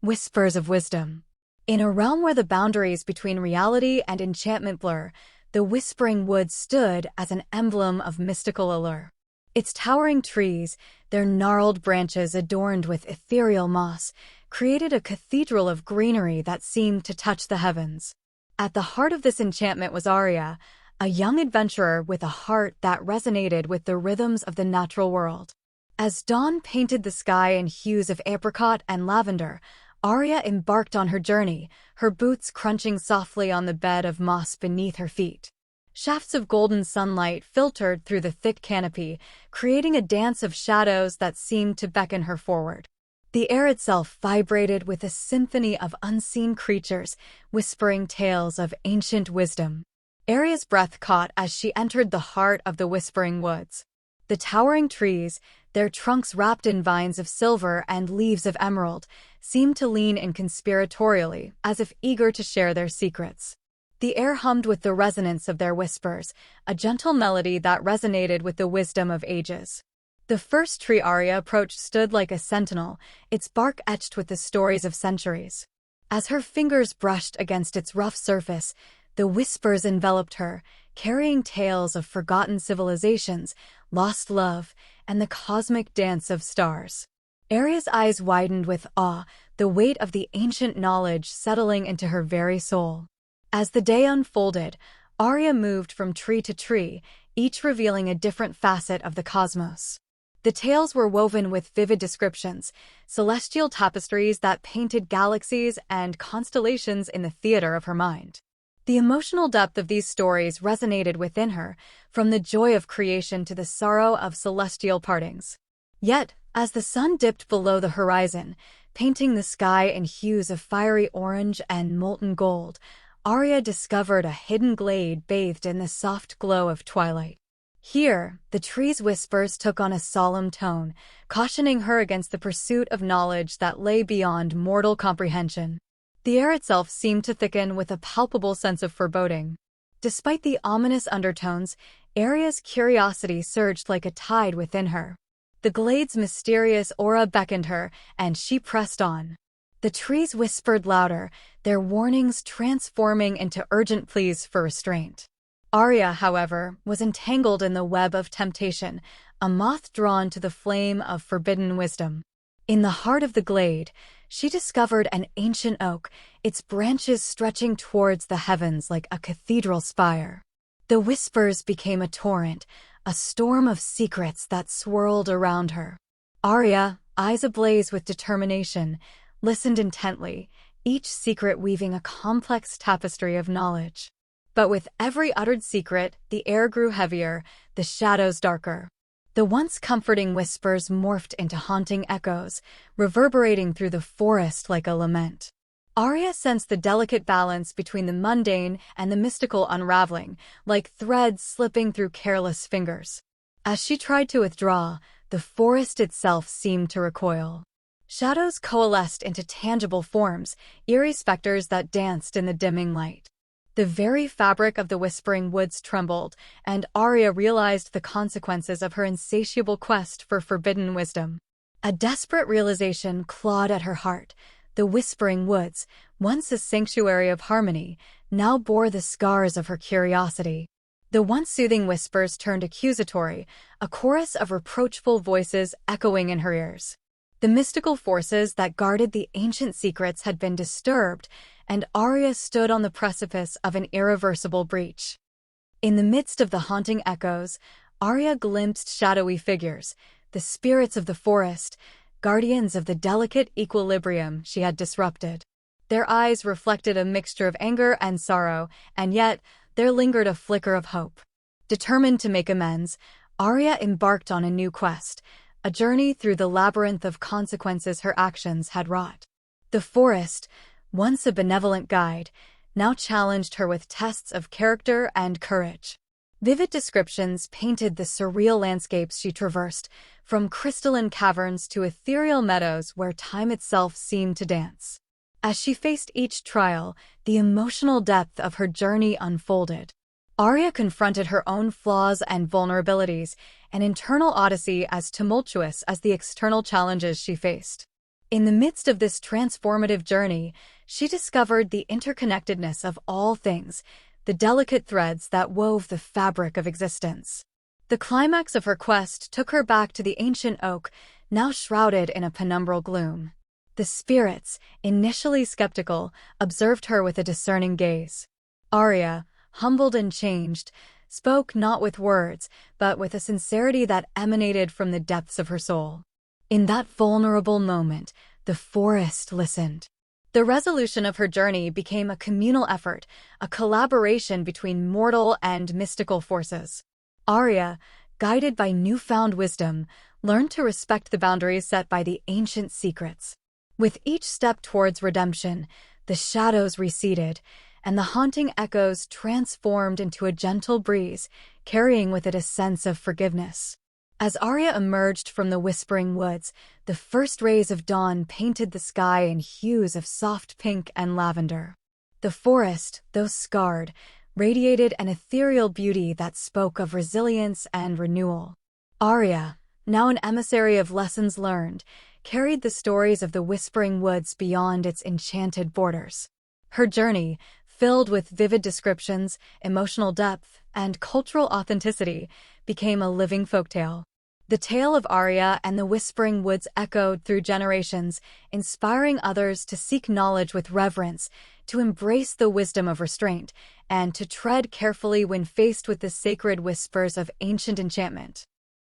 Whispers of Wisdom. In a realm where the boundaries between reality and enchantment blur, the Whispering Woods stood as an emblem of mystical allure. Its towering trees, their gnarled branches adorned with ethereal moss, created a cathedral of greenery that seemed to touch the heavens. At the heart of this enchantment was Arya, a young adventurer with a heart that resonated with the rhythms of the natural world. As dawn painted the sky in hues of apricot and lavender, Arya embarked on her journey, her boots crunching softly on the bed of moss beneath her feet. Shafts of golden sunlight filtered through the thick canopy, creating a dance of shadows that seemed to beckon her forward. The air itself vibrated with a symphony of unseen creatures, whispering tales of ancient wisdom. Arya's breath caught as she entered the heart of the Whispering Woods. The towering trees, their trunks wrapped in vines of silver and leaves of emerald, seemed to lean in conspiratorially, as if eager to share their secrets. The air hummed with the resonance of their whispers, a gentle melody that resonated with the wisdom of ages. The first tree Arya approached stood like a sentinel, its bark etched with the stories of centuries. As her fingers brushed against its rough surface, the whispers enveloped her, carrying tales of forgotten civilizations, lost love, and the cosmic dance of stars. Arya's eyes widened with awe, the weight of the ancient knowledge settling into her very soul. As the day unfolded, Arya moved from tree to tree, each revealing a different facet of the cosmos. The tales were woven with vivid descriptions, celestial tapestries that painted galaxies and constellations in the theater of her mind. The emotional depth of these stories resonated within her, from the joy of creation to the sorrow of celestial partings. Yet, as the sun dipped below the horizon, painting the sky in hues of fiery orange and molten gold, Arya discovered a hidden glade bathed in the soft glow of twilight. Here, the tree's whispers took on a solemn tone, cautioning her against the pursuit of knowledge that lay beyond mortal comprehension. The air itself seemed to thicken with a palpable sense of foreboding. Despite the ominous undertones, Arya's curiosity surged like a tide within her. The glade's mysterious aura beckoned her, and she pressed on. The trees whispered louder, their warnings transforming into urgent pleas for restraint. Arya, however, was entangled in the web of temptation, a moth drawn to the flame of forbidden wisdom. In the heart of the glade, she discovered an ancient oak, its branches stretching towards the heavens like a cathedral spire. The whispers became a torrent, a storm of secrets that swirled around her. Arya, eyes ablaze with determination, listened intently, each secret weaving a complex tapestry of knowledge. But with every uttered secret, the air grew heavier, the shadows darker. The once comforting whispers morphed into haunting echoes, reverberating through the forest like a lament. Arya sensed the delicate balance between the mundane and the mystical unraveling, like threads slipping through careless fingers. As she tried to withdraw, the forest itself seemed to recoil. Shadows coalesced into tangible forms, eerie specters that danced in the dimming light. The very fabric of the Whispering Woods trembled, and Arya realized the consequences of her insatiable quest for forbidden wisdom. A desperate realization clawed at her heart. The Whispering Woods, once a sanctuary of harmony, now bore the scars of her curiosity. The once soothing whispers turned accusatory, a chorus of reproachful voices echoing in her ears. The mystical forces that guarded the ancient secrets had been disturbed, and Arya stood on the precipice of an irreversible breach. In the midst of the haunting echoes, Arya glimpsed shadowy figures, the spirits of the forest, guardians of the delicate equilibrium she had disrupted. Their eyes reflected a mixture of anger and sorrow, and yet there lingered a flicker of hope. Determined to make amends, Arya embarked on a new quest, a journey through the labyrinth of consequences her actions had wrought. The forest, once a benevolent guide, now challenged her with tests of character and courage. Vivid descriptions painted the surreal landscapes she traversed, from crystalline caverns to ethereal meadows where time itself seemed to dance. As she faced each trial, the emotional depth of her journey unfolded. Arya confronted her own flaws and vulnerabilities, an internal odyssey as tumultuous as the external challenges she faced. In the midst of this transformative journey, she discovered the interconnectedness of all things, the delicate threads that wove the fabric of existence. The climax of her quest took her back to the ancient oak, now shrouded in a penumbral gloom. The spirits, initially skeptical, observed her with a discerning gaze. Arya, humbled and changed, spoke not with words, but with a sincerity that emanated from the depths of her soul. In that vulnerable moment, the forest listened. The resolution of her journey became a communal effort, a collaboration between mortal and mystical forces. Arya, guided by newfound wisdom, learned to respect the boundaries set by the ancient secrets. With each step towards redemption, the shadows receded, and the haunting echoes transformed into a gentle breeze, carrying with it a sense of forgiveness. As Arya emerged from the Whispering Woods, the first rays of dawn painted the sky in hues of soft pink and lavender. The forest, though scarred, radiated an ethereal beauty that spoke of resilience and renewal. Arya, now an emissary of lessons learned, carried the stories of the Whispering Woods beyond its enchanted borders. Her journey, filled with vivid descriptions, emotional depth, and cultural authenticity, became a living folktale. The tale of Arya and the Whispering Woods echoed through generations, inspiring others to seek knowledge with reverence, to embrace the wisdom of restraint, and to tread carefully when faced with the sacred whispers of ancient enchantment.